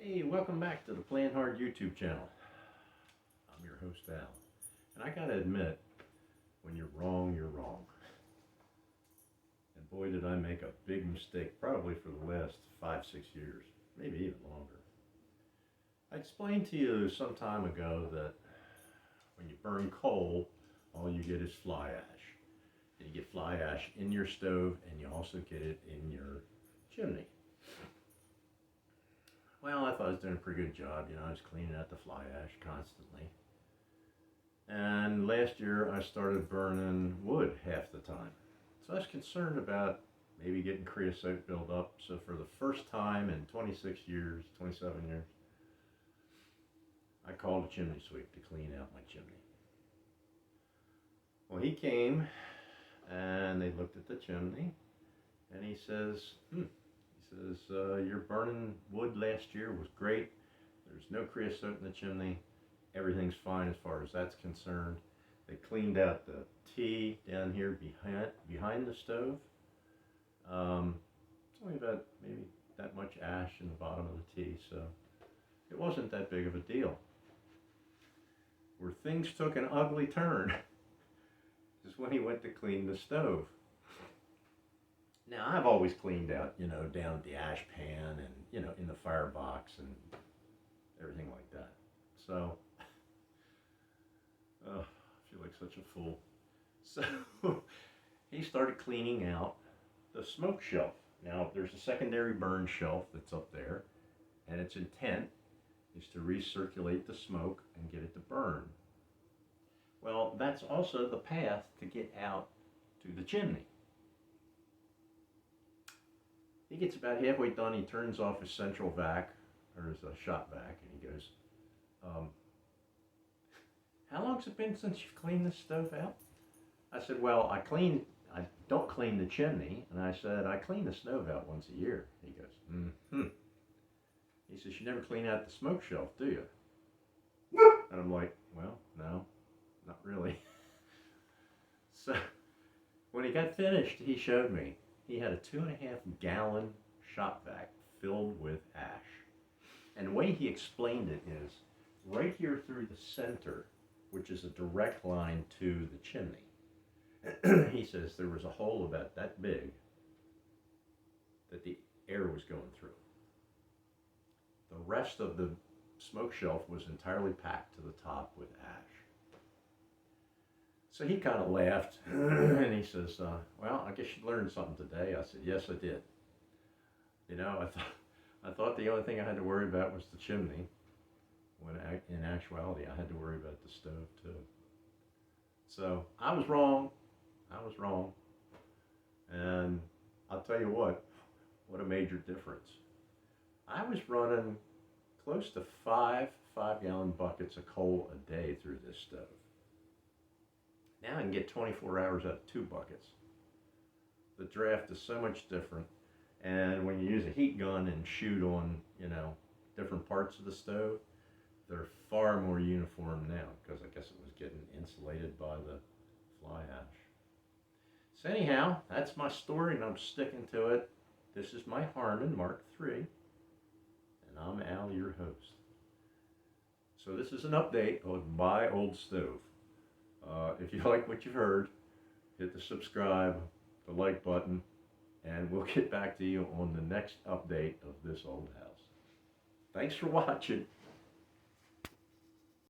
Hey, welcome back to the Playing Hard YouTube channel. I'm your host, Al. And I gotta admit, when you're wrong, you're wrong. And boy, did I make a big mistake, probably for the last 5-6 years, maybe even longer. I explained to you some time ago that when you burn coal, all you get is fly ash. And you get fly ash in your stove, and you also get it in your chimney. Well, I thought I was doing a pretty good job. I was cleaning out the fly ash constantly. And last year I started burning wood half the time. So I was concerned about maybe getting creosote buildup. So for the first time in 26 years, 27 years, I called a chimney sweep to clean out my chimney. Well, he came and they looked at the chimney and he says, your burning wood last year was great. There's no creosote in the chimney. Everything's fine as far as that's concerned. They cleaned out the T down here behind the stove. It's only about maybe that much ash in the bottom of the T, so it wasn't that big of a deal. Where things took an ugly turn is when he went to clean the stove. Now, I've always cleaned out, down the ash pan and, in the firebox and everything like that. So, I feel like such a fool. So, he started cleaning out the smoke shelf. Now, there's a secondary burn shelf that's up there, and its intent is to recirculate the smoke and get it to burn. Well, that's also the path to get out to the chimney. He gets about halfway done, he turns off his central vac, or his shop vac, and he goes, how long's it been since you've cleaned this stove out? I said, well, I don't clean the chimney, and I said, I clean the stove out once a year. He goes, mm-hmm. He says, you never clean out the smoke shelf, do you? And I'm like, well, no, not really. So, when he got finished, he showed me. He had a 2.5-gallon shop vac filled with ash. And the way he explained it is, right here through the center, which is a direct line to the chimney, he says there was a hole about that big that the air was going through. The rest of the smoke shelf was entirely packed to the top with ash. So he kind of laughed, and he says, well, I guess you learned something today. I said, yes, I did. I thought the only thing I had to worry about was the chimney, when in actuality, I had to worry about the stove, too. So I was wrong. And I'll tell you what a major difference. I was running close to 5-gallon buckets of coal a day through this stove. Now I can get 24 hours out of 2 buckets. The draft is so much different, and when you use a heat gun and shoot on, different parts of the stove, they're far more uniform now, because I guess it was getting insulated by the fly ash. So anyhow, that's my story, and I'm sticking to it. This is my Harman Mark III, and I'm Al, your host. So this is an update on my old stove. If you like what you've heard, hit the subscribe, the like button, and we'll get back to you on the next update of this old house. Thanks for watching.